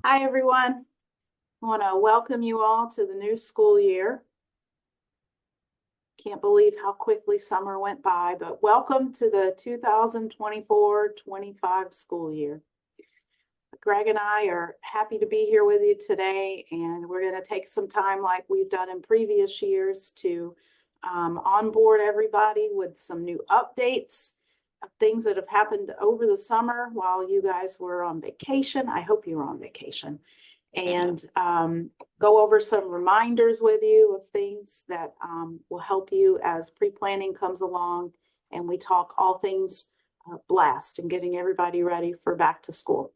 Hi, everyone. I want to welcome you all to the new school year. Can't believe how quickly summer went by, but welcome to the 2024-25 school year. Greg and I are happy to be here with you today, and we're going to take some time like we've done in previous years to onboard everybody with some new updates of things that have happened over the summer while you guys were on vacation. I hope you were on vacation. And go over some reminders with you of things that will help you as pre-planning comes along, and we talk all things BLaST and getting everybody ready for back to school.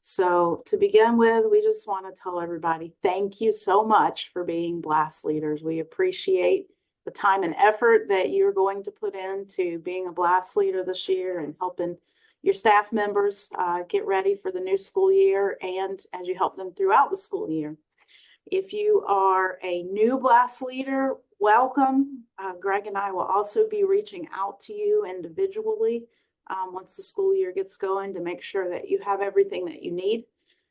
So to begin with, we just want to tell everybody thank you so much for being BLaST leaders. We appreciate the time and effort that you're going to put into being a BLaST leader this year and helping your staff members get ready for the new school year, and as you help them throughout the school year. If you are a new BLaST leader, welcome. Greg and I will also be reaching out to you individually once the school year gets going to make sure that you have everything that you need.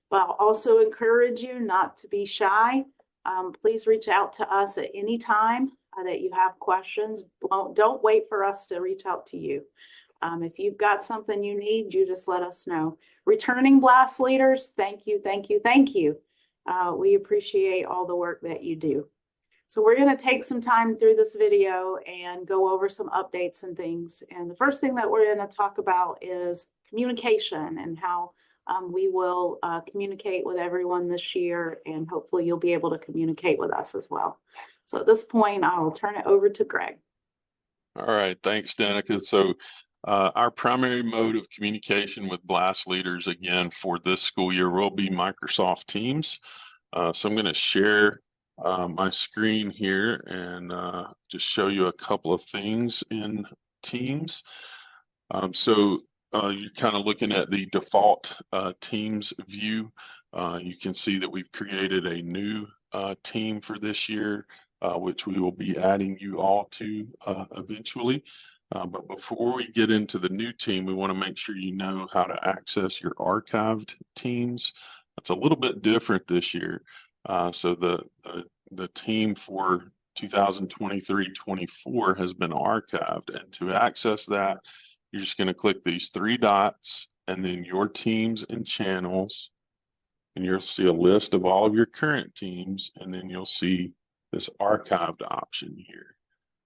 But I'll also encourage you not to be shy. Please reach out to us at any time that you have questions. Don't wait for us to reach out to you. If you've got something you need, you just let us know. Returning BLaST leaders, thank you, thank you, thank you. We appreciate all the work that you do. So we're going to take some time through this video and go over some updates and things. And the first thing that we're going to talk about is communication and how we will communicate with everyone this year, and hopefully you'll be able to communicate with us as well. So at this point, I will turn it over to Greg. All right, thanks, Danica. So our primary mode of communication with BLaST leaders, again, for this school year will be Microsoft Teams. So I'm going to share my screen here and just show you a couple of things in Teams. So you're kind of looking at the default Teams view. You can see that we've created a new team for this year, which we will be adding you all to eventually. But before we get into the new team, we want to make sure you know how to access your archived teams. It's a little bit different this year. So the team for 2023-24 has been archived, and to access that, you're just going to click these three dots and then your teams and channels, and you'll see a list of all of your current teams, and then you'll see this archived option here.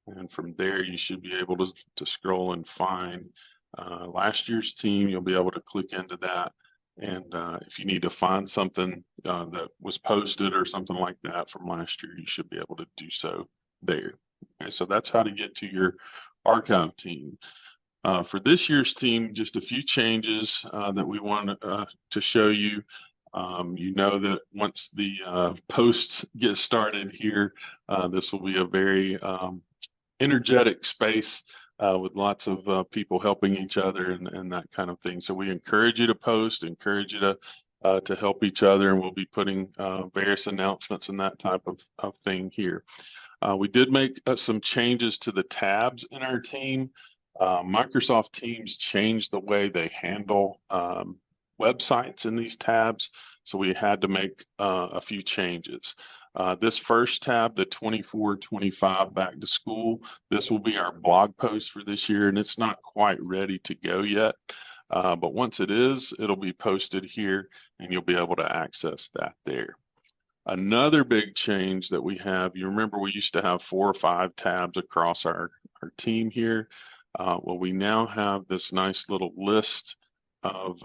And from there, you should be able to scroll and find last year's team. You'll be able to click into that. And if you need to find something that was posted or something like that from last year, you should be able to do so there. Okay, so that's how to get to your archive team. For this year's team, just a few changes that we want to show you. You know that once the posts get started here, this will be a very energetic space with lots of people helping each other and that kind of thing. So we encourage you to post, encourage you to help each other, and we'll be putting various announcements and that type of thing here. We did make some changes to the tabs in our team. Microsoft Teams changed the way they handle websites in these tabs, so we had to make a few changes. This first tab, the 24-25 back to school, this will be our blog post for this year, and it's not quite ready to go yet. But once it is, it'll be posted here, and you'll be able to access that there. Another big change that we have, you remember we used to have 4 or 5 tabs across our team here. Well, we now have this nice little list of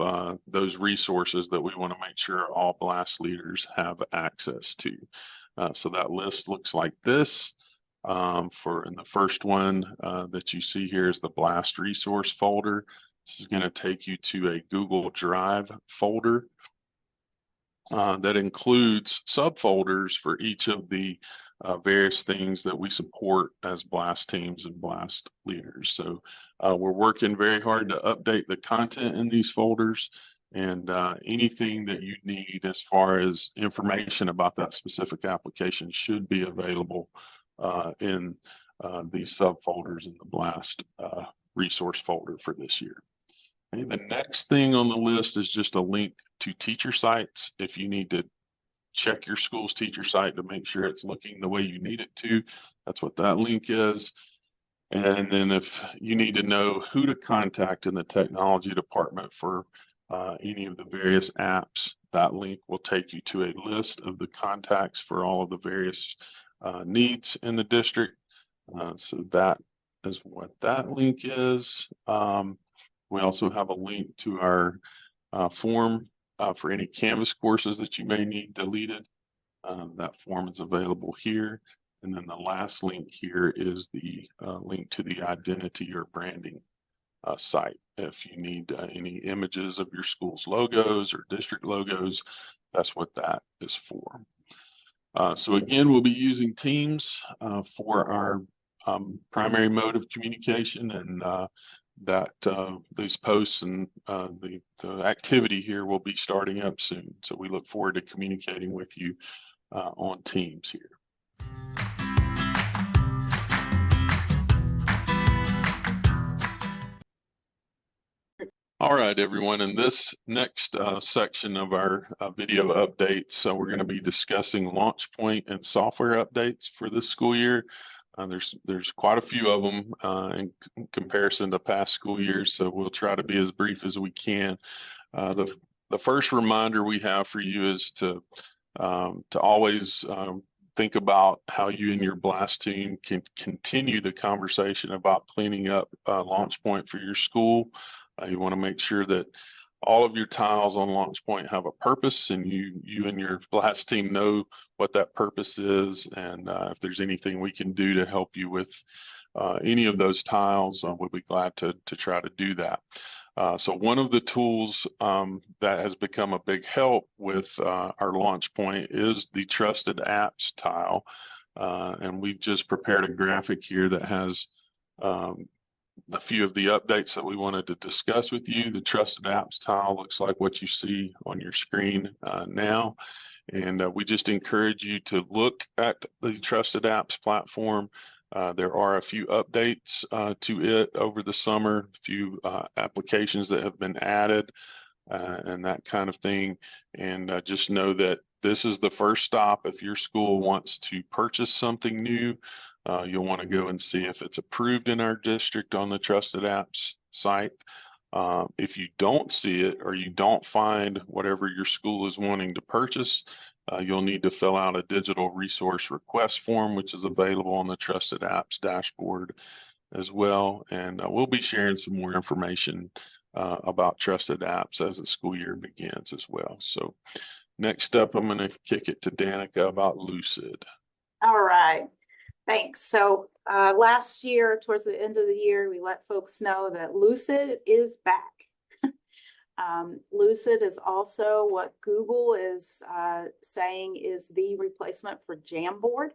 those resources that we want to make sure all BLaST leaders have access to. So that list looks like this. In the first one that you see here is the BLaST resource folder. This is going to take you to a Google Drive folder that includes subfolders for each of the various things that we support as BLaST teams and BLaST leaders. So we're working very hard to update the content in these folders, and anything that you need as far as information about that specific application should be available in these subfolders in the BLaST resource folder for this year. Okay, the next thing on the list is just a link to teacher sites. If you need to check your school's teacher site to make sure it's looking the way you need it to, that's what that link is. And then if you need to know who to contact in the technology department for any of the various apps, that link will take you to a list of the contacts for all of the various needs in the district. So that is what that link is. We also have a link to our form for any Canvas courses that you may need deleted. That form is available here. And then the last link here is the link to the identity or branding site. If you need any images of your school's logos or district logos, that's what that is for. So again, we'll be using Teams for our primary mode of communication, and these posts and the activity here will be starting up soon. So we look forward to communicating with you on Teams here. All right, everyone, in this next section of our video updates, so we're going to be discussing Launchpoint and software updates for this school year. There's quite a few of them in comparison to past school years, so we'll try to be as brief as we can. The first reminder we have for you is to always think about how you and your BLaST team can continue the conversation about cleaning up Launchpoint for your school. You want to make sure that all of your tiles on Launchpoint have a purpose, and you and your BLaST team know what that purpose is, and if there's anything we can do to help you with any of those tiles, we'll be glad to try to do that. So one of the tools that has become a big help with our Launchpoint is the Trusted Apps tile, and we've just prepared a graphic here that has a few of the updates that we wanted to discuss with you. The Trusted Apps tile looks like what you see on your screen now. And we just encourage you to look at the Trusted Apps platform. There are a few updates to it over the summer, a few applications that have been added and that kind of thing. And just know that this is the first stop. If your school wants to purchase something new, you'll want to go and see if it's approved in our district on the Trusted Apps site. If you don't see it or you don't find whatever your school is wanting to purchase, you'll need to fill out a digital resource request form, which is available on the Trusted Apps dashboard as well. And we'll be sharing some more information about Trusted Apps as the school year begins as well. So next up, I'm going to kick it to Danica about Lucid. All right. Thanks. So last year, towards the end of the year, we let folks know that Lucid is back. Lucid is also what Google is saying is the replacement for Jamboard.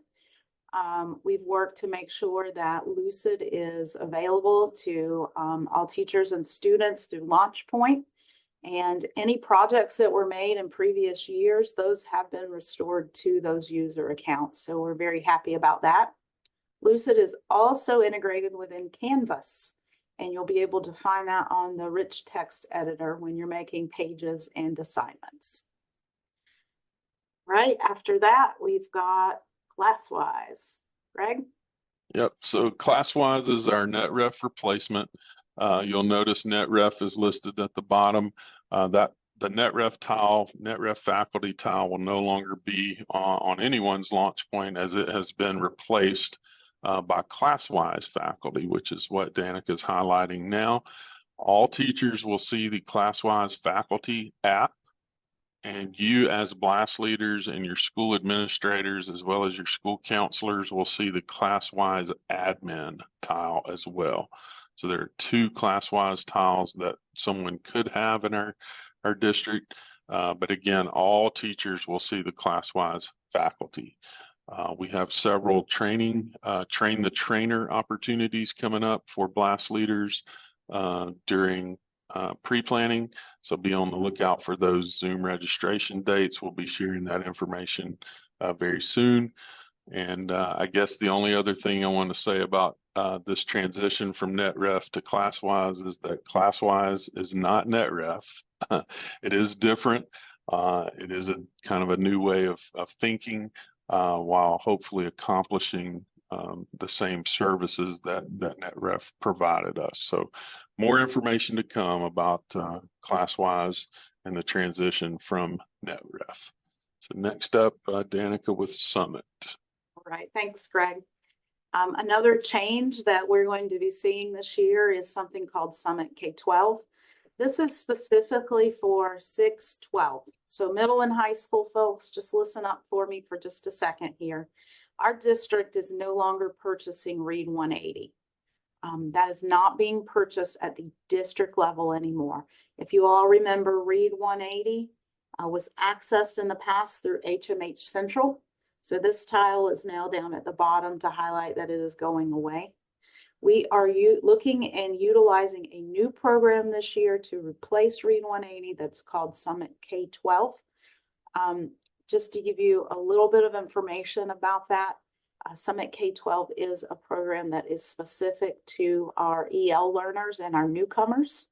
We've worked to make sure that Lucid is available to all teachers and students through Launchpoint. And any projects that were made in previous years, those have been restored to those user accounts. So we're very happy about that. Lucid is also integrated within Canvas, and you'll be able to find that on the rich text editor when you're making pages and assignments. Right after that, we've got ClassWise. Greg? Yep, so ClassWise is our NetRef replacement. You'll notice NetRef is listed at the bottom. The NetRef tile, NetRef faculty tile will no longer be on anyone's Launchpoint, as it has been replaced by ClassWise faculty, which is what Danica is highlighting now. All teachers will see the ClassWise faculty app, and you as BLaST leaders and your school administrators, as well as your school counselors, will see the ClassWise admin tile as well. So there are two ClassWise tiles that someone could have in our district, but again, all teachers will see the ClassWise faculty. We have several train the trainer opportunities coming up for BLaST leaders during pre-planning. So be on the lookout for those Zoom registration dates. We'll be sharing that information very soon. And I guess the only other thing I want to say about this transition from NetRef to ClassWise is that ClassWise is not NetRef. It is different. It is a kind of a new way of thinking while hopefully accomplishing the same services that NetRef provided us. So more information to come about ClassWise and the transition from NetRef. So next up, Danica with Summit. All right, thanks, Greg. Another change that we're going to be seeing this year is something called Summit K-12. This is specifically for 6-12. So middle and high school folks, just listen up for me for just a second here. Our district is no longer purchasing Read 180. That is not being purchased at the district level anymore. If you all remember, Read 180 was accessed in the past through HMH Central. So this tile is now down at the bottom to highlight that it is going away. We are looking and utilizing a new program this year to replace Read 180 that's called Summit K-12. Just to give you a little bit of information about that, Summit K-12 is a program that is specific to our EL learners and our newcomers.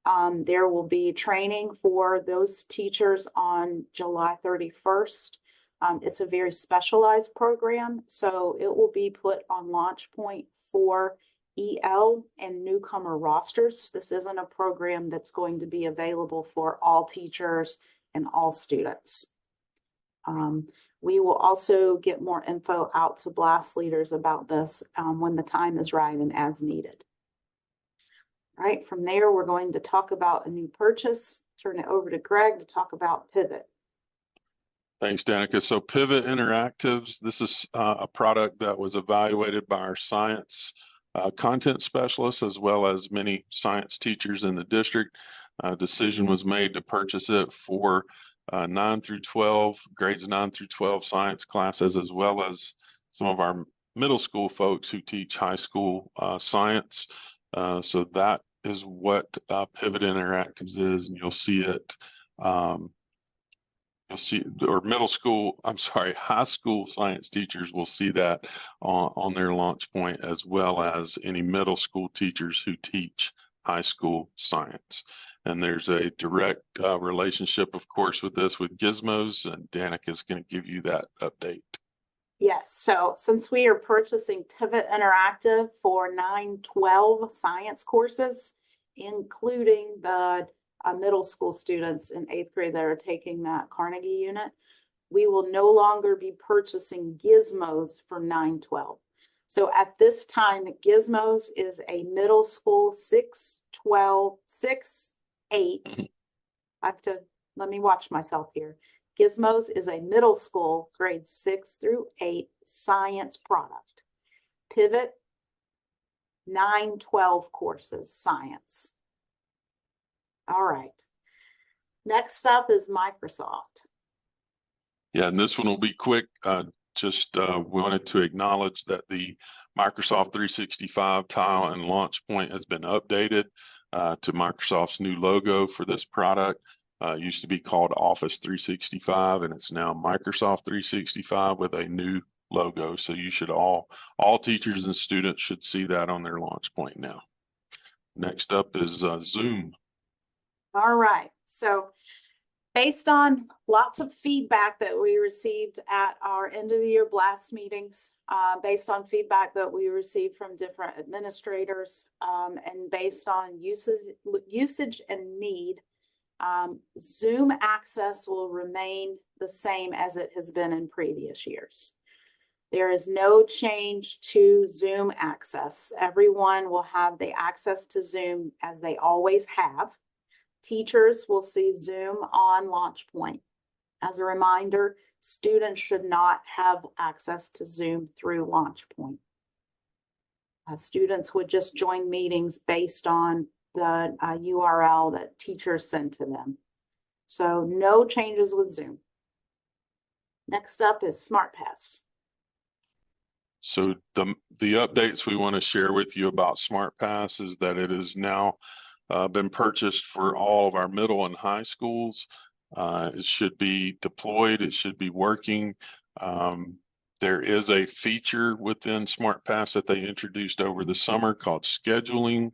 There will be training for those teachers on July 31st. It's a very specialized program, so it will be put on Launchpoint for EL and newcomer rosters. This isn't a program that's going to be available for all teachers and all students. We will also get more info out to BLaST leaders about this when the time is right and as needed. All right, from there, we're going to talk about a new purchase. Turn it over to Greg to talk about Pivot. Thanks, Danica. So Pivot Interactives, this is a product that was evaluated by our science content specialists as well as many science teachers in the district. Decision was made to purchase it for 9 through 12, grades 9 through 12 science classes, as well as some of our middle school folks who teach high school science. So that is what Pivot Interactives is, and you'll see it. You'll see, or high school science teachers will see that on their Launchpoint, as well as any middle school teachers who teach high school science. And there's a direct relationship, of course, with this with Gizmos, and Danica is going to give you that update. Yes, so since we are purchasing Pivot Interactive for 9-12 science courses, including the middle school students in 8th grade that are taking that Carnegie unit, we will no longer be purchasing Gizmos for 9-12. So at this time, Gizmos is a middle school 6-12, 6-8. I have to, let me watch myself here. Gizmos is a middle school grades 6 through 8 science product. Pivot, 9-12 courses, science. All right. Next up is Microsoft. Yeah, and this one will be quick. Just wanted to acknowledge that the Microsoft 365 tile and Launchpoint has been updated to Microsoft's new logo for this product. Used to be called Office 365, and it's now Microsoft 365 with a new logo. So you should all teachers and students should see that on their Launchpoint now. Next up is Zoom. All right. So based on lots of feedback that we received at our end of the year BLaST meetings, based on feedback that we received from different administrators, and based on usage and need, Zoom access will remain the same as it has been in previous years. There is no change to Zoom access. Everyone will have the access to Zoom as they always have. Teachers will see Zoom on Launchpoint. As a reminder, students should not have access to Zoom through Launchpoint. Students would just join meetings based on the URL that teachers send to them. So no changes with Zoom. Next up is SmartPass. So the updates we want to share with you about SmartPass is that it is now been purchased for all of our middle and high schools. It should be deployed. It should be working. There is a feature within SmartPass that they introduced over the summer called scheduling.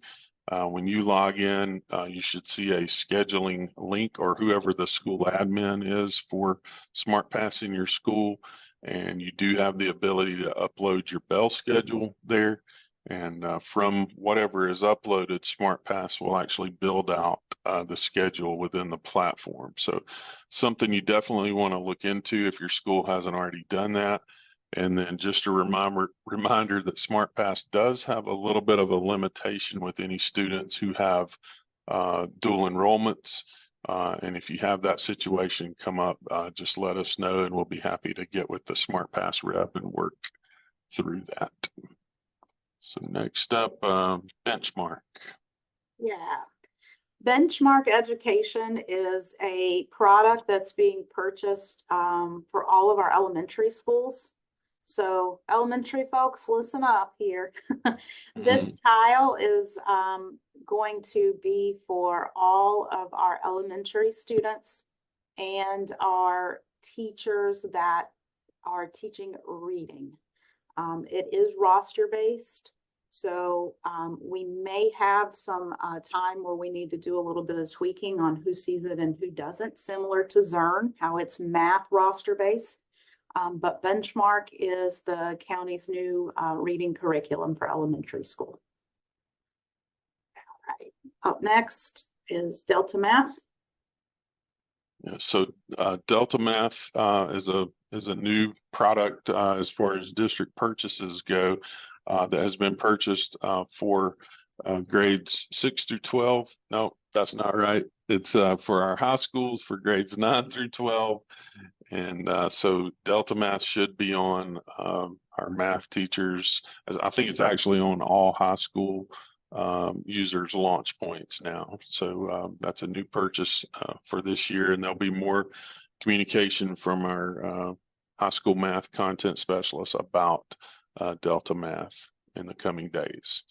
When you log in, you should see a scheduling link, or whoever the school admin is for SmartPass in your school. And you do have the ability to upload your bell schedule there. And from whatever is uploaded, SmartPass will actually build out the schedule within the platform. So something you definitely want to look into if your school hasn't already done that. And then just a reminder that SmartPass does have a little bit of a limitation with any students who have dual enrollments. And if you have that situation come up, just let us know and we'll be happy to get with the SmartPass rep and work through that. So next up, Benchmark. Yeah. Benchmark Education is a product that's being purchased for all of our elementary schools. So elementary folks, listen up here. This tile is going to be for all of our elementary students and our teachers that are teaching reading. It is roster based. So we may have some time where we need to do a little bit of tweaking on who sees it and who doesn't, similar to Zern, how it's math roster based. But Benchmark is the county's new reading curriculum for elementary school. All right. Up next is Delta Math. Yeah, so Delta Math is a new product as far as district purchases go that has been purchased for grades 6 through 12. No, that's not right. It's for our high schools for grades 9 through 12. And so Delta Math should be on our math teachers. I think it's actually on all high school users launch points now. So that's a new purchase for this year, and there'll be more communication from our high school math content specialists about Delta Math in the coming days.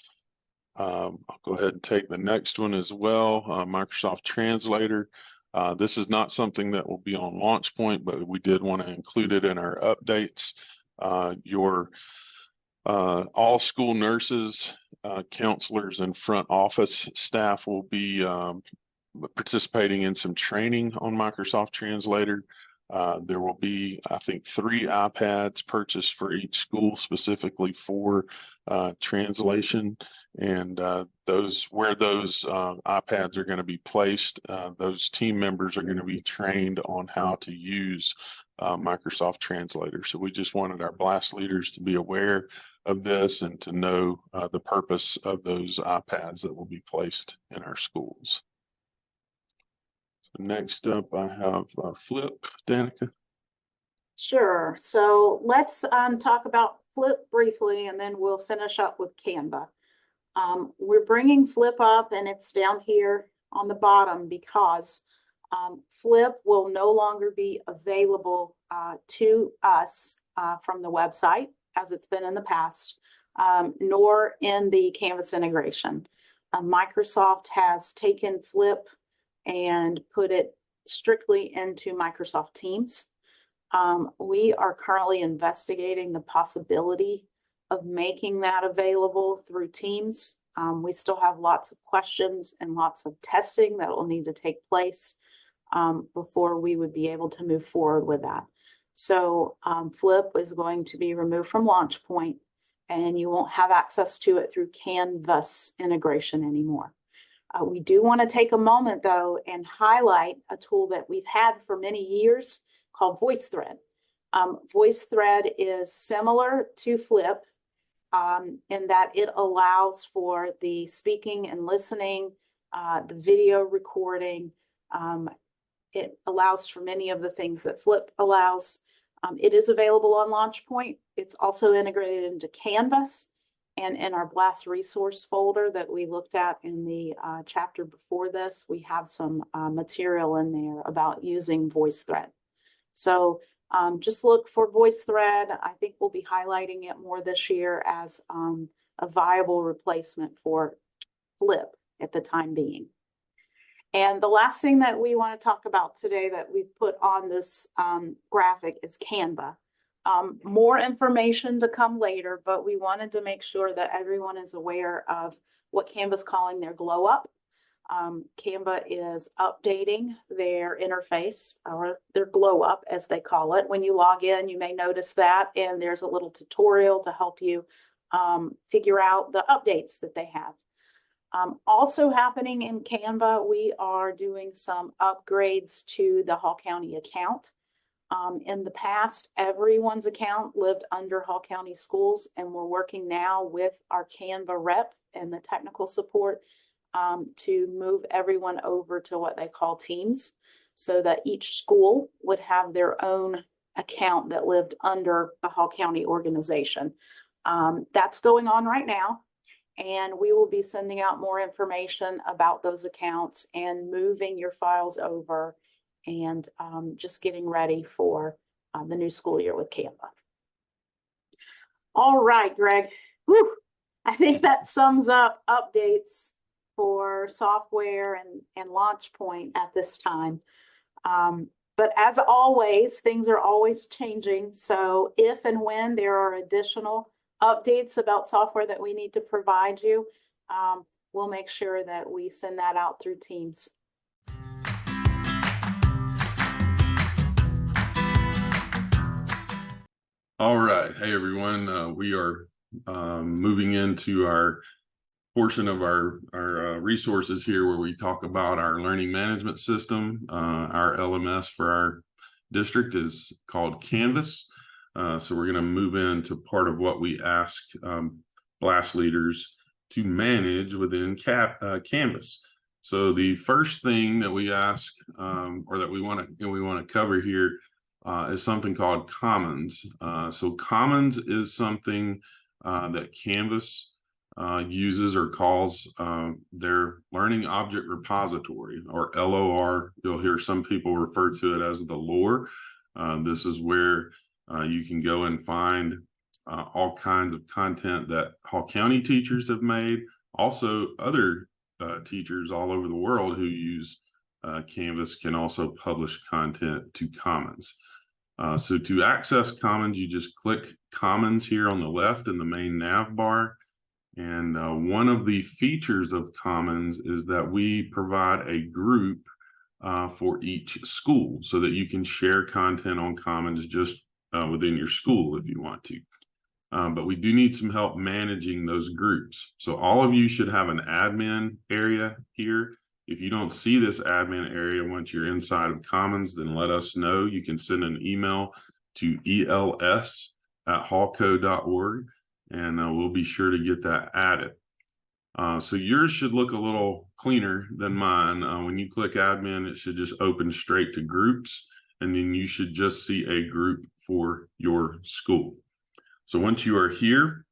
I'll go ahead and take the next one as well, Microsoft Translator. This is not something that will be on Launchpoint, but we did want to include it in our updates. All school nurses, counselors, and front office staff will be participating in some training on Microsoft Translator. There will be, I think, 3 iPads purchased for each school specifically for translation, and where those iPads are going to be placed, those team members are going to be trained on how to use Microsoft Translator. So we just wanted our BLaST leaders to be aware of this and to know the purpose of those iPads that will be placed in our schools. Next up, I have Flip, Danica. Sure. So let's talk about Flip briefly, and then we'll finish up with Canva. We're bringing Flip up, and it's down here on the bottom because Flip will no longer be available to us from the website as it's been in the past, nor in the Canvas integration. Microsoft has taken Flip and put it strictly into Microsoft Teams. We are currently investigating the possibility of making that available through Teams. We still have lots of questions and lots of testing that will need to take place before we would be able to move forward with that. So Flip is going to be removed from Launchpoint, and you won't have access to it through Canvas integration anymore. We do want to take a moment, though, and highlight a tool that we've had for many years called VoiceThread. VoiceThread is similar to Flip in that it allows for the speaking and listening, the video recording. It allows for many of the things that Flip allows. It is available on Launchpoint. It's also integrated into Canvas. And in our BLaST resource folder that we looked at in the chapter before this, we have some material in there about using VoiceThread. So just look for VoiceThread. I think we'll be highlighting it more this year as a viable replacement for Flip at the time being. And the last thing that we want to talk about today that we've put on this graphic is Canva. More information to come later, but we wanted to make sure that everyone is aware of what Canva's calling their glow up. Canva is updating their interface, or their glow up as they call it. When you log in, you may notice that, and there's a little tutorial to help you figure out the updates that they have. Also happening in Canva, we are doing some upgrades to the Hall County account. In the past, everyone's account lived under Hall County Schools, and we're working now with our Canva rep and the technical support to move everyone over to what they call teams, so that each school would have their own account that lived under the Hall County organization. That's going on right now, and we will be sending out more information about those accounts and moving your files over, and just getting ready for the new school year with Canva. All right, Greg. Whew. I think that sums up updates for software and Launchpoint at this time. But as always, things are always changing. So if and when there are additional updates about software that we need to provide you, we'll make sure that we send that out through Teams. All right. Hey, everyone. We are moving into our portion of our resources here where we talk about our learning management system. Our LMS for our district is called Canvas. So we're going to move into part of what we ask BLaST leaders to manage within Canvas. So the first thing that we ask or that we want to cover here is something called Commons. So Commons is something that Canvas uses or calls their learning object repository, or LOR. You'll hear some people refer to it as the LOR. This is where you can go and find all kinds of content that Hall County teachers have made. Also, other teachers all over the world who use Canvas can also publish content to Commons. So to access Commons, you just click Commons here on the left in the main nav bar. And one of the features of Commons is that we provide a group for each school so that you can share content on Commons just within your school if you want to. But we do need some help managing those groups. So all of you should have an admin area here. If you don't see this admin area once you're inside of Commons, then let us know. You can send an email to els@hallco.org, and we'll be sure to get that added. So yours should look a little cleaner than mine. When you click admin, it should just open straight to groups, and then you should just see a group for your school. So once you are here,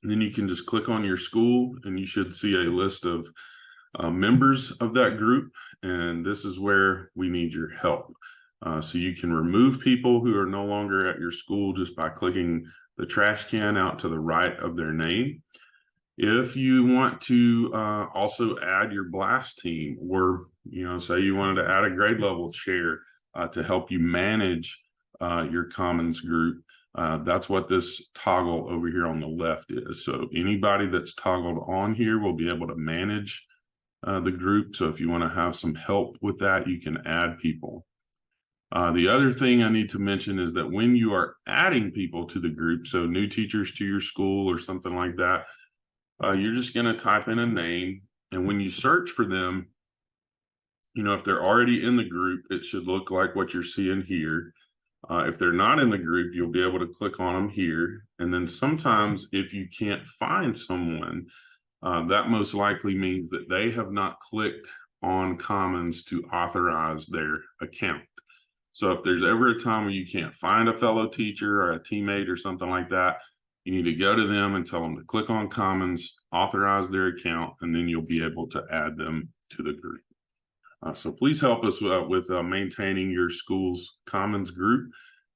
then you can just click on your school, and you should see a list of members of that group, and this is where we need your help. So you can remove people who are no longer at your school just by clicking the trash can out to the right of their name. If you want to also add your BLaST team, or say you wanted to add a grade level chair to help you manage your Commons group, that's what this toggle over here on the left is. So anybody that's toggled on here will be able to manage the group. So if you want to have some help with that, you can add people. The other thing I need to mention is that when you are adding people to the group, so new teachers to your school or something like that, you're just going to type in a name. And when you search for them, if they're already in the group, it should look like what you're seeing here. If they're not in the group, you'll be able to click on them here. And then sometimes if you can't find someone, that most likely means that they have not clicked on Commons to authorize their account. So if there's ever a time where you can't find a fellow teacher or a teammate or something like that, you need to go to them and tell them to click on Commons, authorize their account, and then you'll be able to add them to the group. So please help us with maintaining your school's Commons group.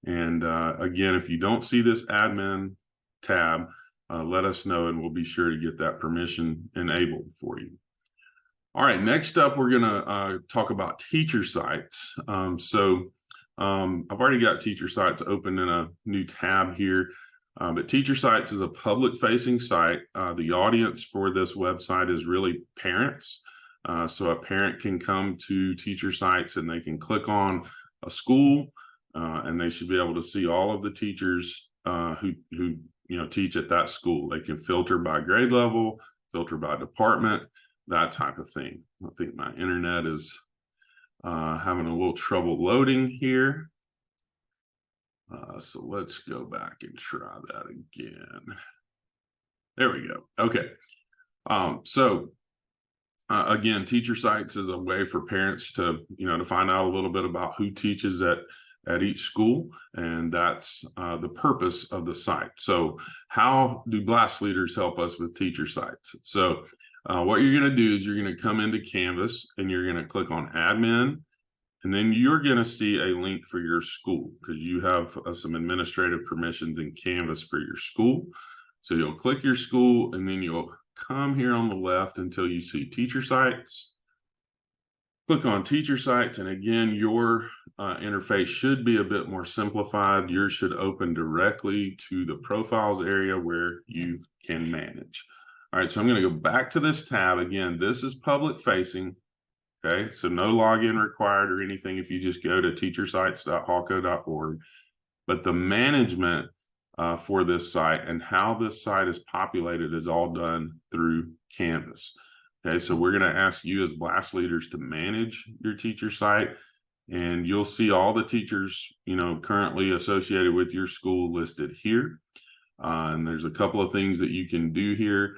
And again, if you don't see this admin tab, let us know, and we'll be sure to get that permission enabled for you. All right, next up, we're going to talk about teacher sites. So I've already got Teacher Sites open in a new tab here, but Teacher Sites is a public-facing site. The audience for this website is really parents. So a parent can come to Teacher Sites and they can click on a school, and they should be able to see all of the teachers who teach at that school. They can filter by grade level, filter by department, that type of thing. I think my internet is having a little trouble loading here. So let's go back and try that again. There we go. Okay. Again, Teacher Sites is a way for parents to, to find out a little bit about who teaches at each school, and that's the purpose of the site. So how do BLaST leaders help us with Teacher Sites? So what you're going to do is you're going to come into Canvas and you're going to click on Admin, and then you're going to see a link for your school because you have some administrative permissions in Canvas for your school. So you'll click your school and then you'll come here on the left until you see Teacher Sites. Click on Teacher Sites, and again, your interface should be a bit more simplified. Yours should open directly to the profiles area where you can manage. All right, so I'm going to go back to this tab. Again, this is public facing. Okay, so no login required or anything if you just go to teachersites.hawco.org. But the management for this site and how this site is populated is all done through Canvas. Okay, so we're going to ask you as BLaST leaders to manage your teacher site, and you'll see all the teachers, currently associated with your school listed here. And there's a couple of things that you can do here.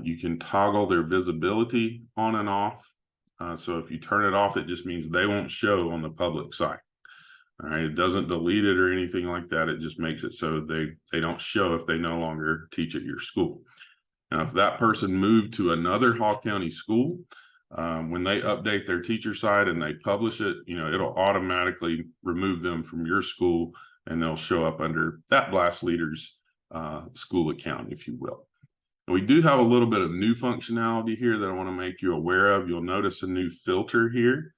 You can toggle their visibility on and off. So if you turn it off, it just means they won't show on the public site. All right, it doesn't delete it or anything like that. It just makes it so they don't show if they no longer teach at your school. Now, if that person moved to another Hawk County school, when they update their teacher site and they publish it, it'll automatically remove them from your school, and they'll show up under that BLaST leader's school account, if you will. We do have a little bit of new functionality here that I want to make you aware of. You'll notice a new filter here.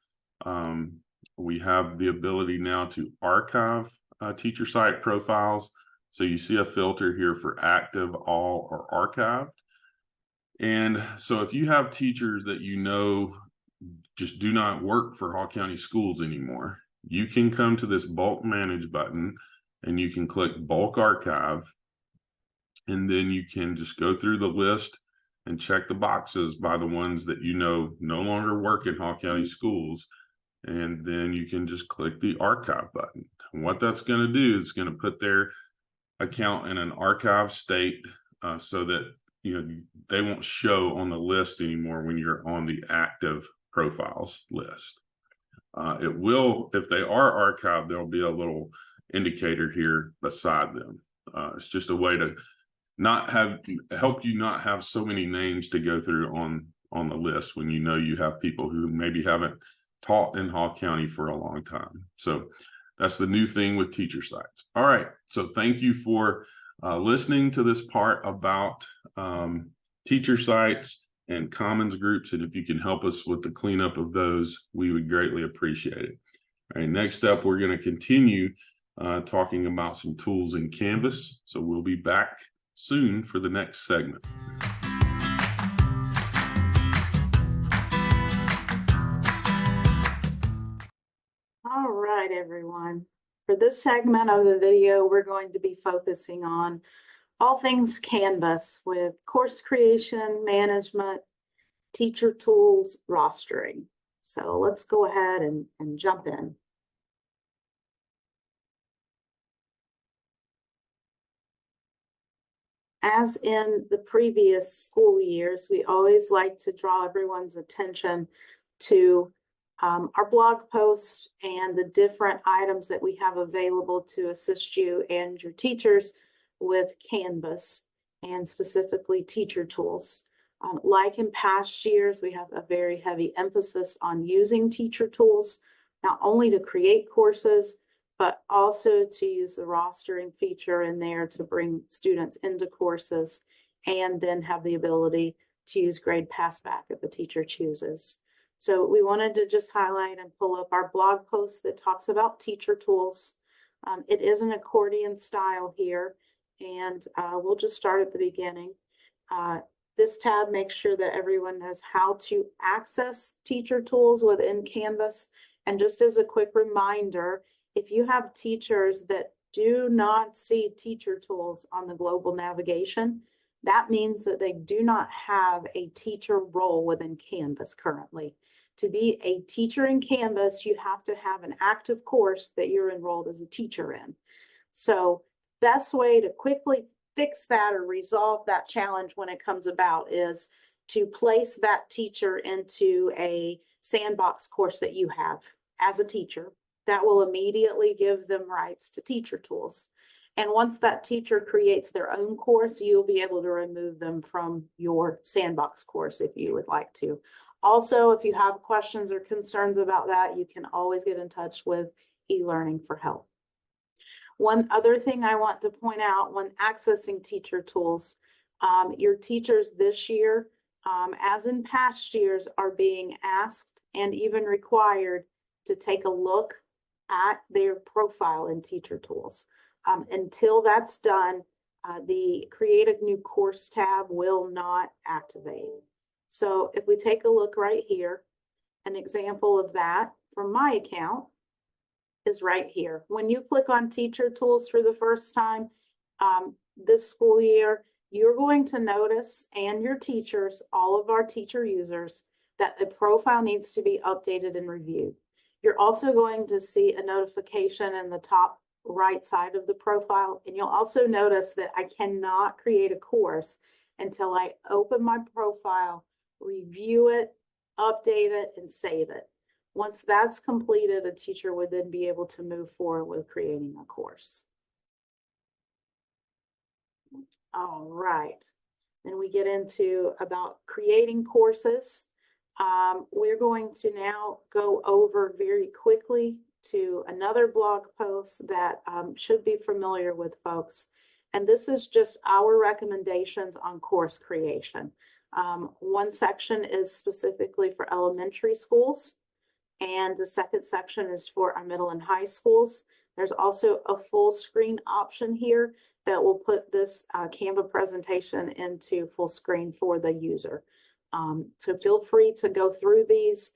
We have the ability now to archive teacher site profiles. So you see a filter here for active, all, or archived. And so if you have teachers that just do not work for Hawk County schools anymore, you can come to this bulk manage button and you can click bulk archive. And then you can just go through the list and check the boxes by the ones that no longer work in Hawk County schools. And then you can just click the archive button. And what that's going to do is going to put their account in an archive state so that they won't show on the list anymore when you're on the active profiles list. It will, if they are archived, there'll be a little indicator here beside them. It's just a way to help you not have so many names to go through on the list when you have people who maybe haven't taught in Hawk County for a long time. So that's the new thing with teacher sites. All right, so thank you for listening to this part about teacher sites and commons groups, and if you can help us with the cleanup of those, we would greatly appreciate it. All right, next up, we're going to continue talking about some tools in Canvas. So we'll be back soon for the next segment. All right, everyone. For this segment of the video, we're going to be focusing on all things Canvas with course creation, management, teacher tools, rostering. So let's go ahead and jump in. As in the previous school years, we always like to draw everyone's attention to our blog posts and the different items that we have available to assist you and your teachers with Canvas and specifically teacher tools. Like in past years, we have a very heavy emphasis on using teacher tools, not only to create courses, but also to use the rostering feature in there to bring students into courses and then have the ability to use grade passback if the teacher chooses. So we wanted to just highlight and pull up our blog post that talks about teacher tools. It is an accordion style here, and we'll just start at the beginning. This tab makes sure that everyone knows how to access teacher tools within Canvas. And just as a quick reminder, if you have teachers that do not see teacher tools on the global navigation, that means that they do not have a teacher role within Canvas currently. To be a teacher in Canvas, you have to have an active course that you're enrolled as a teacher in. So best way to quickly fix that or resolve that challenge when it comes about is to place that teacher into a sandbox course that you have as a teacher. That will immediately give them rights to teacher tools. And once that teacher creates their own course, you'll be able to remove them from your sandbox course if you would like to. Also, if you have questions or concerns about that, you can always get in touch with eLearning for help. One other thing I want to point out when accessing teacher tools, your teachers this year, as in past years, are being asked and even required to take a look at their profile in teacher tools. Until that's done, the Create a New Course tab will not activate. So if we take a look right here, an example of that from my account is right here. When you click on teacher tools for the first time this school year, you're going to notice, and your teachers, all of our teacher users, that the profile needs to be updated and reviewed. You're also going to see a notification in the top right side of the profile, and you'll also notice that I cannot create a course until I open my profile, review it, update it, and save it. Once that's completed, a teacher would then be able to move forward with creating a course. All right, then we get into about creating courses. We're going to now go over very quickly to another blog post that should be familiar with folks. And this is just our recommendations on course creation. One section is specifically for elementary schools, and the second section is for our middle and high schools. There's also a full screen option here that will put this Canva presentation into full screen for the user. So feel free to go through these.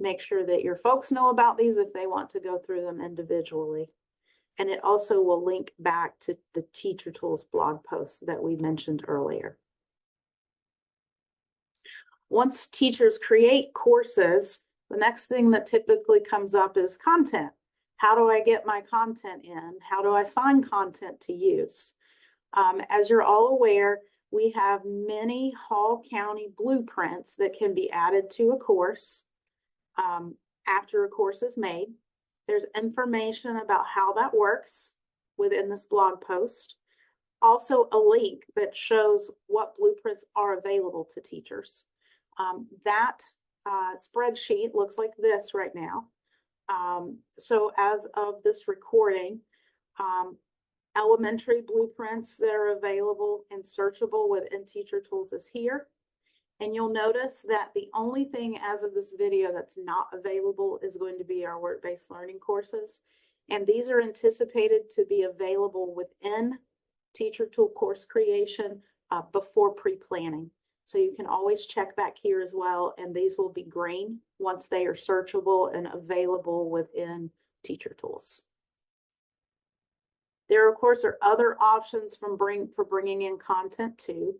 Make sure that your folks know about these if they want to go through them individually. And it also will link back to the Teacher Tools blog post that we mentioned earlier. Once teachers create courses, the next thing that typically comes up is content. How do I get my content in? How do I find content to use? As you're all aware, we have many Hall County blueprints that can be added to a course after a course is made. There's information about how that works within this blog post. Also a link that shows what blueprints are available to teachers. That spreadsheet looks like this right now. So as of this recording, elementary blueprints that are available and searchable within Teacher Tools is here. And you'll notice that the only thing as of this video that's not available is going to be our work-based learning courses. And these are anticipated to be available within Teacher Tool course creation before pre-planning. So you can always check back here as well, and these will be green once they are searchable and available within Teacher Tools. There, of course, are other options for bringing in content too.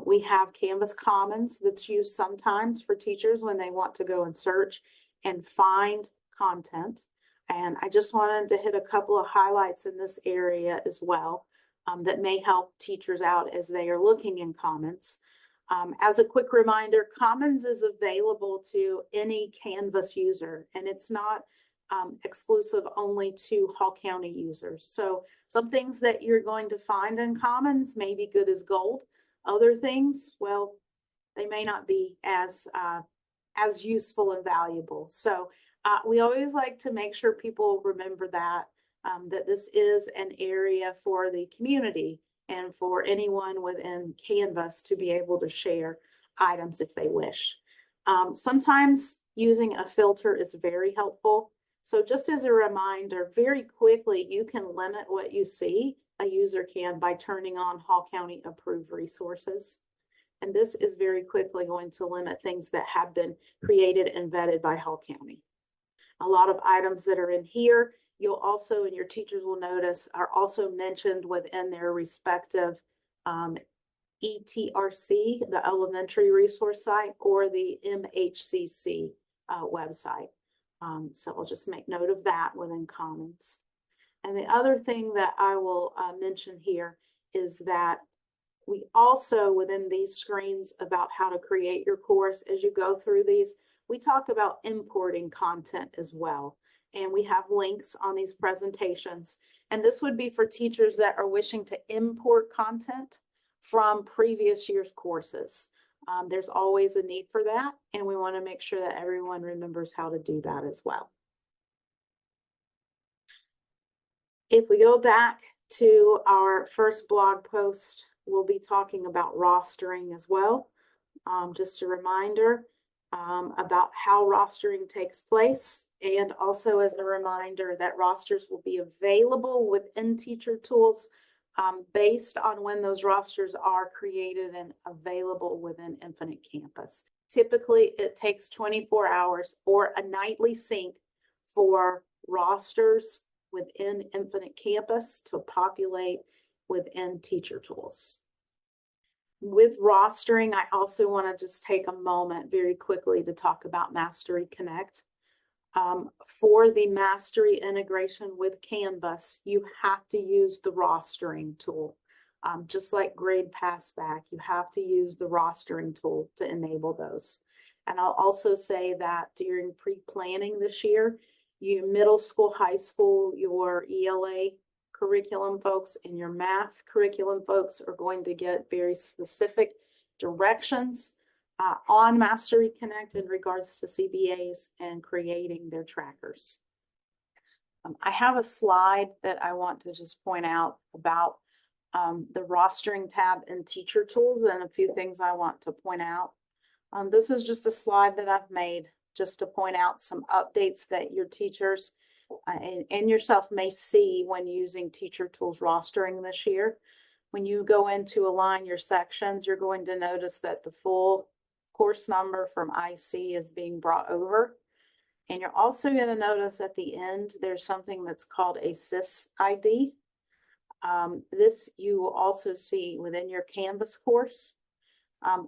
We have Canvas Commons that's used sometimes for teachers when they want to go and search and find content. And I just wanted to hit a couple of highlights in this area as well that may help teachers out as they are looking in Commons. As a quick reminder, Commons is available to any Canvas user, and it's not exclusive only to Hall County users. So some things that you're going to find in Commons may be good as gold. Other things, well, they may not be as useful and valuable. So we always like to make sure people remember that this is an area for the community and for anyone within Canvas to be able to share items if they wish. Sometimes using a filter is very helpful. So just as a reminder, very quickly, you can limit what you see, a user can, by turning on Hall County approved resources. And this is very quickly going to limit things that have been created and vetted by Hall County. A lot of items that are in here, you'll also, and your teachers will notice, are also mentioned within their respective ETRC, the elementary resource site, or the MHCC website. So I'll just make note of that within Commons. And the other thing that I will mention here is that we also, within these screens about how to create your course, as you go through these, we talk about importing content as well. And we have links on these presentations. And this would be for teachers that are wishing to import content from previous year's courses. There's always a need for that, and we want to make sure that everyone remembers how to do that as well. If we go back to our first blog post, we'll be talking about rostering as well. Just a reminder about how rostering takes place, and also as a reminder that rosters will be available within Teacher Tools based on when those rosters are created and available within Infinite Campus. Typically, it takes 24 hours or a nightly sync for rosters within Infinite Campus to populate within Teacher Tools. With rostering, I also want to just take a moment very quickly to talk about Mastery Connect. For the Mastery integration with Canvas, you have to use the rostering tool. Just like Grade Passback, you have to use the rostering tool to enable those. And I'll also say that during pre-planning this year, you middle school, high school, your ELA curriculum folks and your math curriculum folks are going to get very specific directions on Mastery Connect in regards to CBAs and creating their trackers. I have a slide that I want to just point out about the rostering tab in Teacher Tools and a few things I want to point out. This is just a slide that I've made just to point out some updates that your teachers and yourself may see when using Teacher Tools rostering this year. When you go in to align your sections, you're going to notice that the full course number from IC is being brought over. And you're also going to notice at the end, there's something that's called a SIS ID. This you will also see within your Canvas course.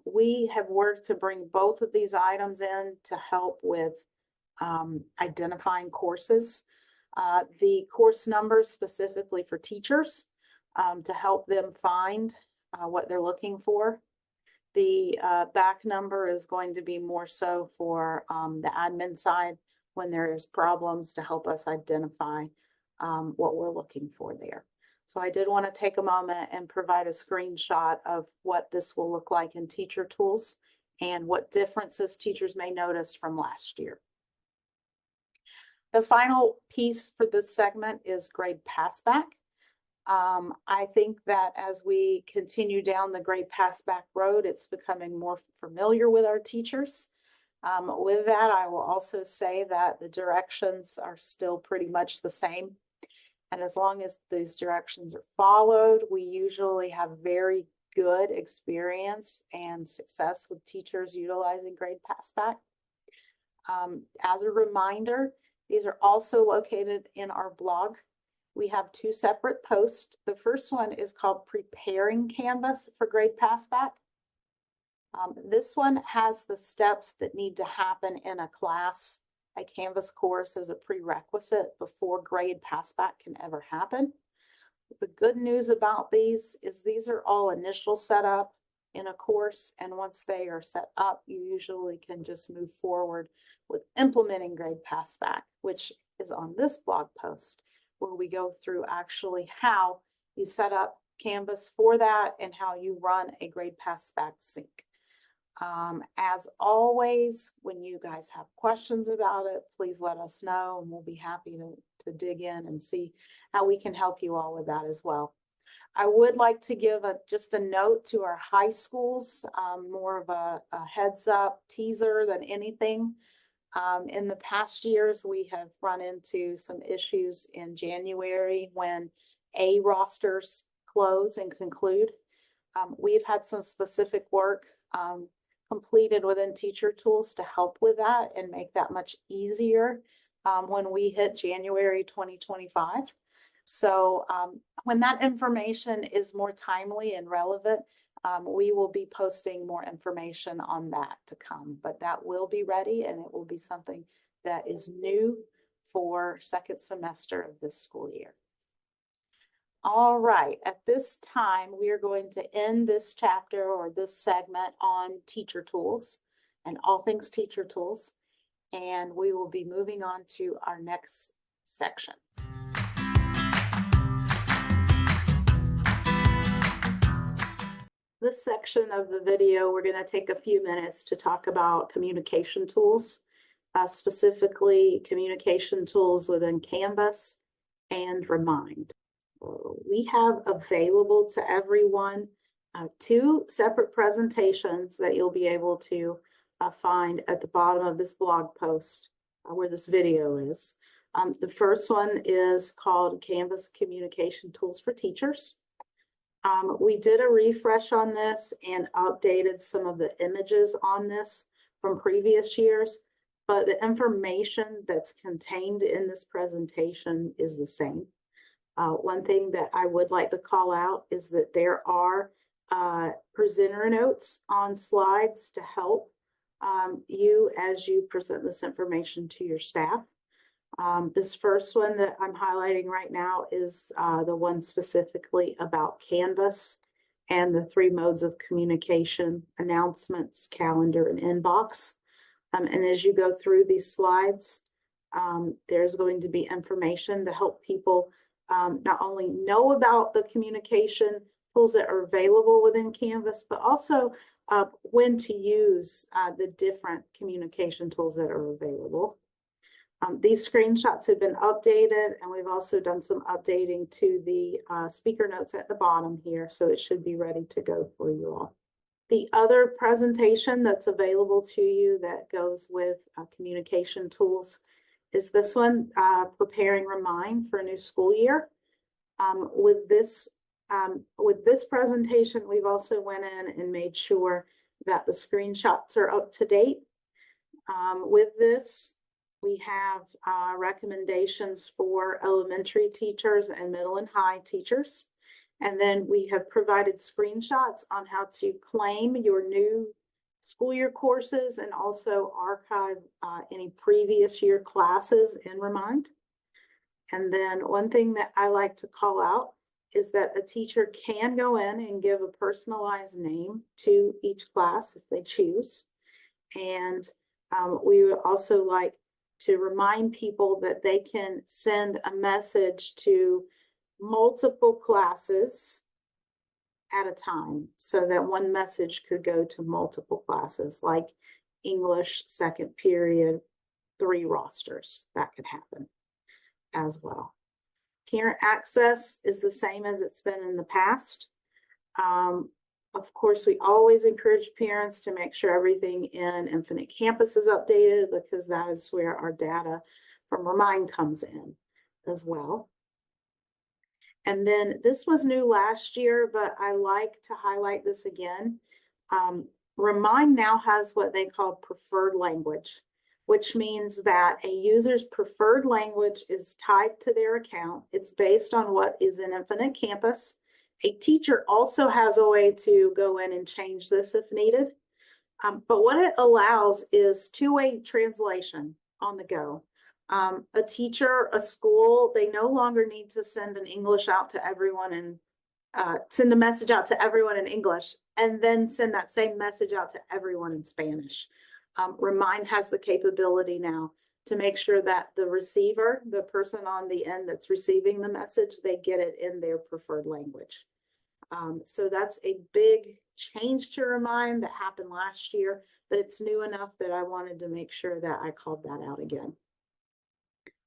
We have worked to bring both of these items in to help with identifying courses. The course numbers specifically for teachers to help them find what they're looking for. The back number is going to be more so for the admin side when there's problems to help us identify what we're looking for there. So I did want to take a moment and provide a screenshot of what this will look like in Teacher Tools and what differences teachers may notice from last year. The final piece for this segment is Grade Passback. I think that as we continue down the Grade Passback road, it's becoming more familiar with our teachers. With that, I will also say that the directions are still pretty much the same. And as long as these directions are followed, we usually have very good experience and success with teachers utilizing Grade Passback. As a reminder, these are also located in our blog. We have two separate posts. The first one is called Preparing Canvas for Grade Passback. This one has the steps that need to happen in a class, a Canvas course as a prerequisite before Grade Passback can ever happen. The good news about these is these are all initial setup in a course, and once they are set up, you usually can just move forward with implementing Grade Passback, which is on this blog post, where we go through actually how you set up Canvas for that and how you run a Grade Passback sync. As always, when you guys have questions about it, please let us know and we'll be happy to dig in and see how we can help you all with that as well. I would like to give just a note to our high schools, more of a heads up teaser than anything. In the past years, we have run into some issues in January when A rosters close and conclude. We've had some specific work completed within Teacher Tools to help with that and make that much easier when we hit January 2025. So when that information is more timely and relevant, we will be posting more information on that to come, but that will be ready and it will be something that is new for second semester of this school year. All right, at this time, we are going to end this chapter or this segment on Teacher Tools and all things Teacher Tools, and we will be moving on to our next section. This section of the video, we're going to take a few minutes to talk about communication tools, specifically communication tools within Canvas and Remind. We have available to everyone 2 separate presentations that you'll be able to find at the bottom of this blog post where this video is. The first one is called Canvas Communication Tools for Teachers. We did a refresh on this and updated some of the images on this from previous years, but the information that's contained in this presentation is the same. One thing that I would like to call out is that there are presenter notes on slides to help you as you present this information to your staff. This first one that I'm highlighting right now is the one specifically about Canvas and the 3 modes of communication: announcements, calendar, and inbox. And as you go through these slides, there's going to be information to help people not only know about the communication tools that are available within Canvas, but also when to use the different communication tools that are available. These screenshots have been updated, and we've also done some updating to the speaker notes at the bottom here, so it should be ready to go for you all. The other presentation that's available to you that goes with communication tools is this one, Preparing Remind for a New School Year. With this presentation, we've also went in and made sure that the screenshots are up to date. With this, we have recommendations for elementary teachers and middle and high teachers. And then we have provided screenshots on how to claim your new school year courses and also archive any previous year classes in Remind. And then one thing that I like to call out is that a teacher can go in and give a personalized name to each class if they choose. And we would also like to remind people that they can send a message to multiple classes at a time, so that one message could go to multiple classes, like English second period, 3 rosters. That could happen as well. Parent access is the same as it's been in the past. Of course, we always encourage parents to make sure everything in Infinite Campus is updated, because that is where our data from Remind comes in as well. And then this was new last year, but I like to highlight this again. Remind now has what they call preferred language, which means that a user's preferred language is tied to their account. It's based on what is in Infinite Campus. A teacher also has a way to go in and change this if needed. But what it allows is 2-way translation on the go. A teacher, a school, they no longer need to send an English out to everyone and send a message out to everyone in English and then send that same message out to everyone in Spanish. Remind has the capability now to make sure that the receiver, the person on the end that's receiving the message, they get it in their preferred language. So that's a big change to Remind that happened last year, but it's new enough that I wanted to make sure that I called that out again.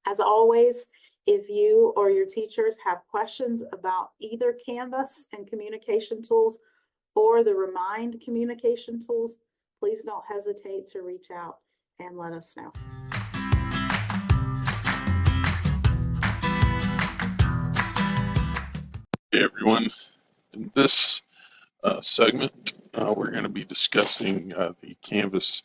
As always, If you or your teachers have questions about either Canvas and communication tools or the Remind communication tools, please don't hesitate to reach out and let us know. Hey everyone, in this segment, we're going to be discussing the Canvas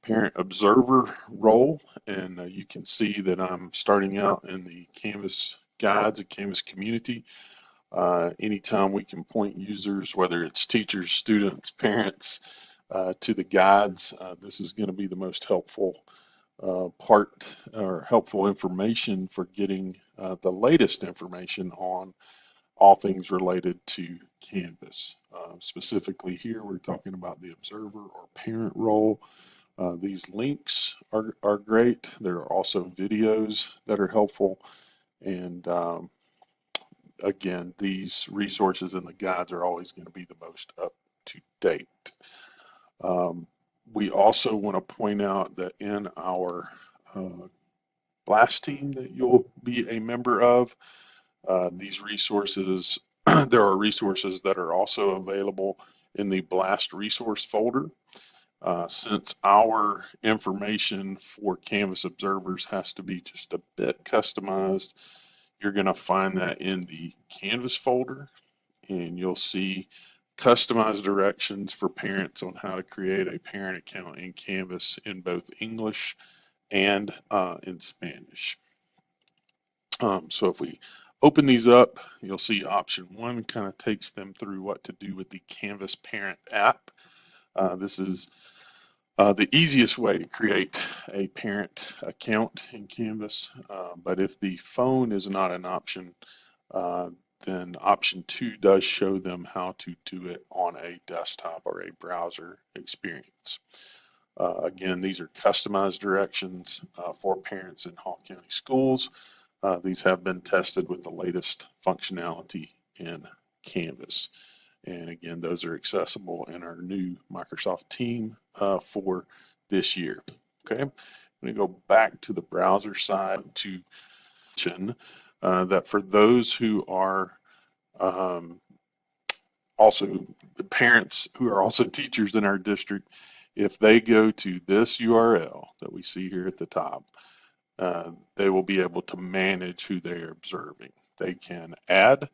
Parent Observer role, and you can see that I'm starting out in the Canvas guides and Canvas community. Anytime we can point users, whether it's teachers, students, parents, to the guides, this is going to be the most helpful part or helpful information for getting the latest information on all things related to Canvas. Specifically here, we're talking about the observer or parent role. These links are great. There are also videos that are helpful. And again, these resources and the guides are always going to be the most up to date. We also want to point out that in our BLaST team that you'll be a member of, these resources, there are resources that are also available in the BLaST resource folder. Since our information for Canvas observers has to be just a bit customized, you're going to find that in the Canvas folder, and you'll see customized directions for parents on how to create a parent account in Canvas in both English and in Spanish. So if we open these up, you'll see option 1 kind of takes them through what to do with the Canvas Parent app. This is the easiest way to create a parent account in Canvas, but if the phone is not an option, then option 2 does show them how to do it on a desktop or a browser experience. Again, these are customized directions for parents in Hall County schools. These have been tested with the latest functionality in Canvas. And again, those are accessible in our new Microsoft team for this year. Okay, I'm going to go back to the browser side to mention that for those who are also the parents who are also teachers in our district, if they go to this URL that we see here at the top, they will be able to manage who they are observing. They can add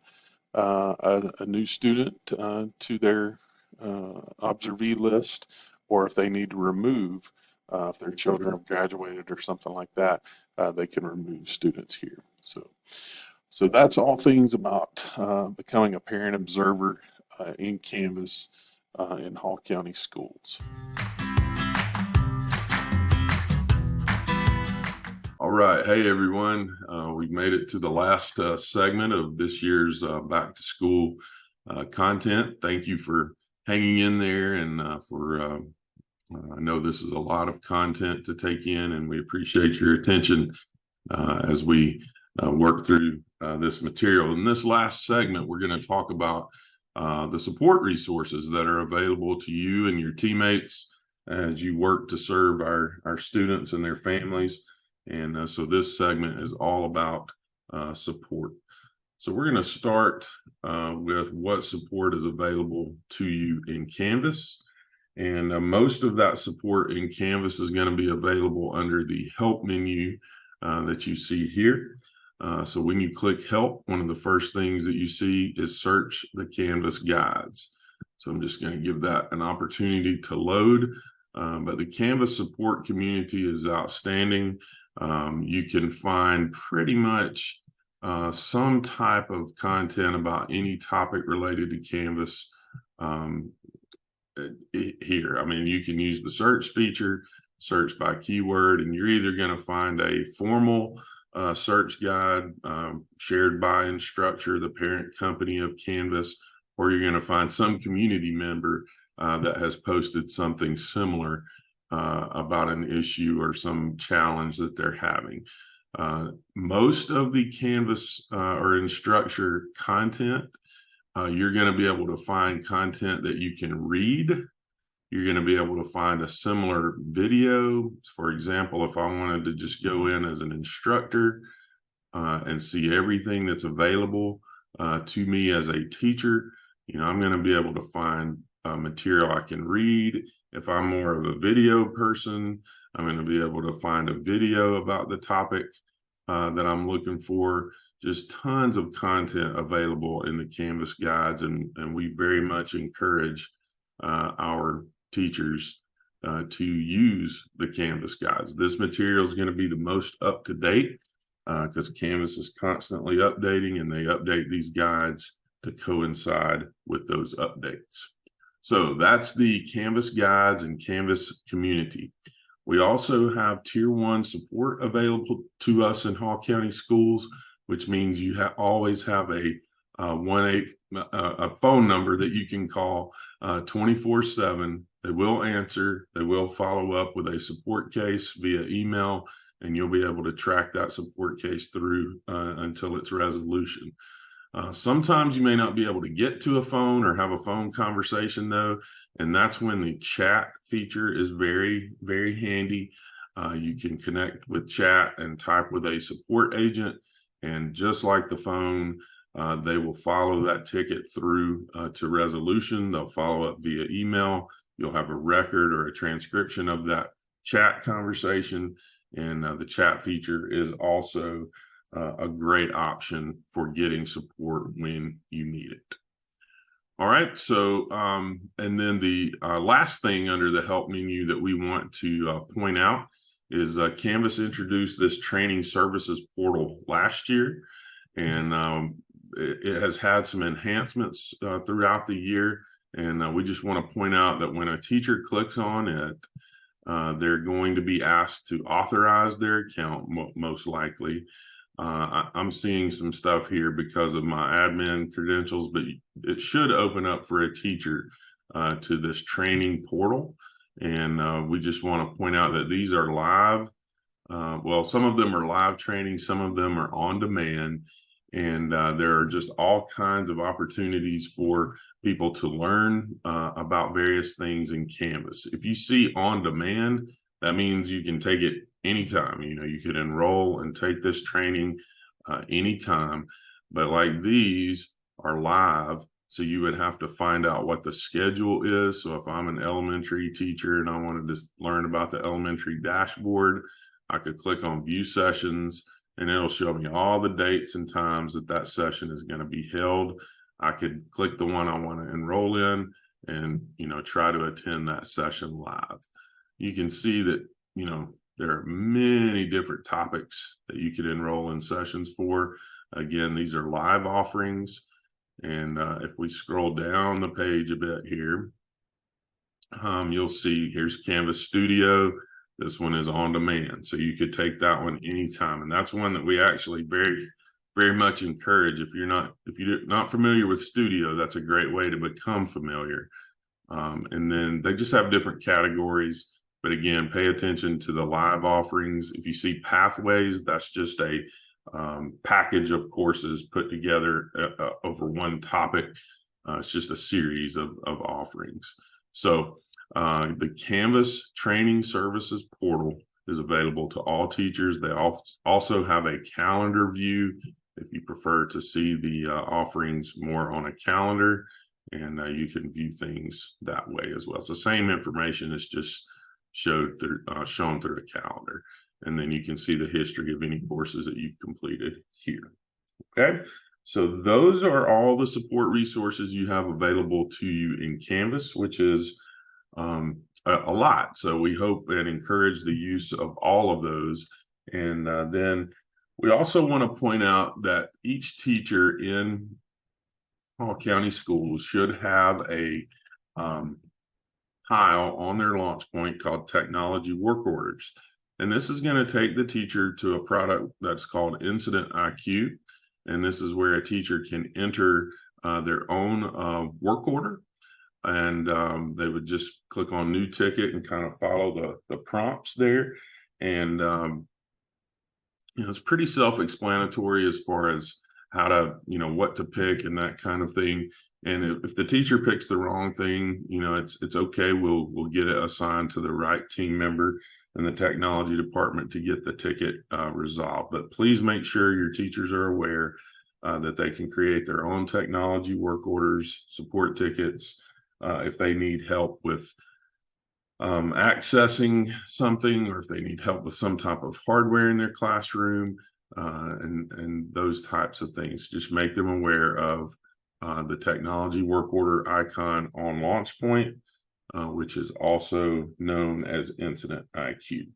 a new student to their observee list, or if they need to remove, if their children have graduated or something like that, they can remove students here. So that's all things about becoming a parent observer in Canvas in Hall County schools. All right. Hey, everyone. We've made it to the last segment of this year's back to school content. Thank you for hanging in there and I know this is a lot of content to take in, and we appreciate your attention as we work through this material. In this last segment, we're going to talk about the support resources that are available to you and your teammates as you work to serve our students and their families. And so this segment is all about support. So we're going to start with what support is available to you in Canvas. And most of that support in Canvas is going to be available under the help menu that you see here. So when you click help, one of the first things that you see is search the Canvas guides. So I'm just going to give that an opportunity to load. But the Canvas support community is outstanding. You can find pretty much some type of content about any topic related to Canvas here. I mean, you can use the search feature, search by keyword, and you're either going to find a formal search guide shared by Instructure, the parent company of Canvas, or you're going to find some community member that has posted something similar about an issue or some challenge that they're having. Most of the Canvas or Instructure content, you're going to be able to find content that you can read. You're going to be able to find a similar video. For example, if I wanted to just go in as an instructor and see everything that's available to me as a teacher. I'm going to be able to find material I can read. If I'm more of a video person, I'm going to be able to find a video about the topic that I'm looking for. Just tons of content available in the Canvas guides, and we very much encourage our teachers to use the Canvas guides. This material is going to be the most up to date because Canvas is constantly updating, and they update these guides to coincide with those updates. So that's the Canvas guides and Canvas community. We also have Tier 1 support available to us in Hall County Schools, which means you always have a phone number that you can call 24/7. They will answer. They will follow up with a support case via email, and you'll be able to track that support case through until its resolution. Sometimes you may not be able to get to a phone or have a phone conversation, though, and that's when the chat feature is very, very handy. You can connect with chat and type with a support agent, and just like the phone, they will follow that ticket through to resolution. They'll follow up via email. You'll have a record or a transcription of that chat conversation, and the chat feature is also a great option for getting support when you need it. All right, so and then the last thing under the help menu that we want to point out is Canvas introduced this training services portal last year, and it has had some enhancements throughout the year, and we just want to point out that when a teacher clicks on it, they're going to be asked to authorize their account, most likely. I'm seeing some stuff here because of my admin credentials, but it should open up for a teacher to this training portal. And we just want to point out that these are live. Well, some of them are live training, some of them are on demand. And there are just all kinds of opportunities for people to learn about various things in Canvas. If you see on demand, that means you can take it anytime. You could enroll and take this training anytime, but like these are live, so you would have to find out what the schedule is. So if I'm an elementary teacher and I wanted to learn about the elementary dashboard, I could click on view sessions, and it'll show me all the dates and times that session is going to be held. I could click the one I want to enroll in and try to attend that session live. You can see that there are many different topics that you could enroll in sessions for. Again, these are live offerings. And if we scroll down the page a bit here, you'll see here's Canvas Studio. This one is on demand, so you could take that one anytime. And that's one that we actually very, very much encourage. If you're not familiar with Studio, that's a great way to become familiar. And then they just have different categories. But again, pay attention to the live offerings. If you see Pathways, that's just a package of courses put together over one topic. It's just a series of offerings. So the Canvas Training Services portal is available to all teachers. They also have a calendar view if you prefer to see the offerings more on a calendar, and you can view things that way as well. So same information is just shown through a calendar, and then you can see the history of any courses that you've completed here. Okay, so those are all the support resources you have available to you in Canvas, which is a lot. So we hope and encourage the use of all of those. And then we also want to point out that each teacher in Hall County Schools should have a tile on their Launchpoint called Technology Work Orders. And this is going to take the teacher to a product that's called Incident IQ. And this is where a teacher can enter their own work order. And they would just click on New Ticket and kind of follow the prompts there. And it's pretty self-explanatory as far as how to, what to pick and that kind of thing. And if the teacher picks the wrong thing, you know, it's okay. We'll get it assigned to the right team member in the technology department to get the ticket resolved. But please make sure your teachers are aware that they can create their own technology work orders, support tickets, if they need help with accessing something, or if they need help with some type of hardware in their classroom, and those types of things. Just make them aware of the technology work order icon on Launchpoint, which is also known as Incident IQ.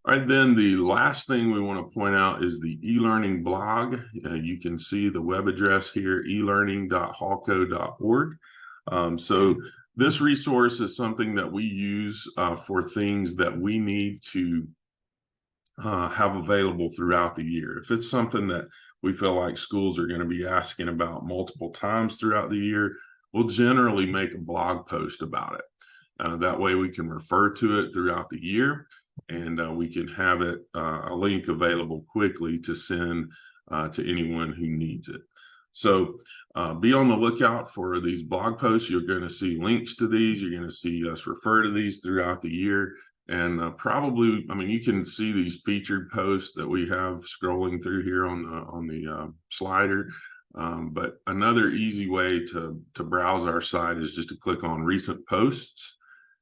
All right, then the last thing we want to point out is the e-learning blog. You can see the web address here, elearning.hallco.org. So this resource is something that we use for things that we need to have available throughout the year. If it's something that we feel like schools are going to be asking about multiple times throughout the year, we'll generally make a blog post about it. That way we can refer to it throughout the year, and we can have it a link available quickly to send to anyone who needs it. So be on the lookout for these blog posts. You're going to see links to these. You're going to see us refer to these throughout the year. And probably, I mean, you can see these featured posts that we have scrolling through here on the slider. But another easy way to browse our site is just to click on recent posts,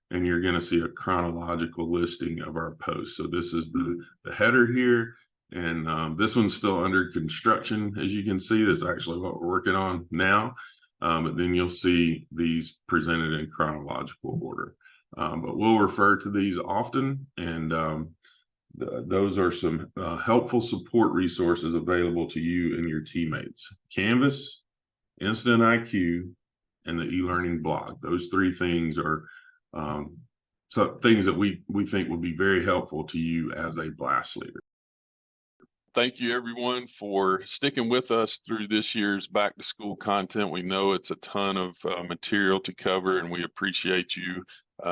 and you're going to see a chronological listing of our posts. So this is the header here, and this one's still under construction. As you can see, that's actually what we're working on now. But then you'll see these presented in chronological order. But we'll refer to these often, and those are some helpful support resources available to you and your teammates. Canvas, Incident IQ, and the e-learning blog. Those three things are some things that we think will be very helpful to you as a BLaST leader. Thank you, everyone, for sticking with us through this year's back to school content. We know it's a ton of material to cover, and we appreciate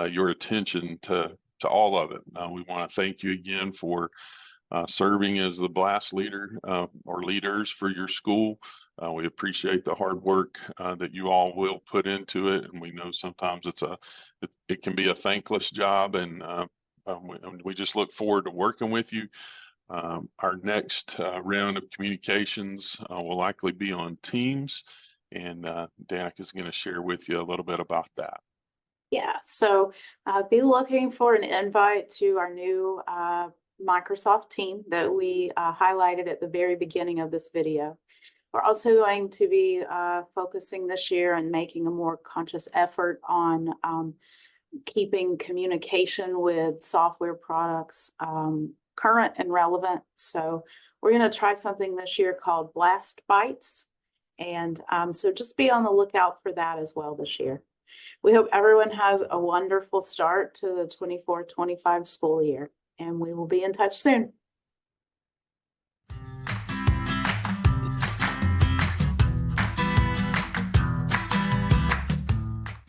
your attention to all of it. We want to thank you again for serving as the BLaST leader or leaders for your school. We appreciate the hard work that you all will put into it, and we know sometimes it can be a thankless job, and we just look forward to working with you. Our next round of communications will likely be on Teams, and Danica is going to share with you a little bit about that. Yeah, so be looking for an invite to our new Microsoft team that we highlighted at the very beginning of this video. We're also going to be focusing this year and making a more conscious effort on keeping communication with software products current and relevant. So we're going to try something this year called BLaST Bites. And so just be on the lookout for that as well this year. We hope everyone has a wonderful start to the 24-25 school year, and we will be in touch soon.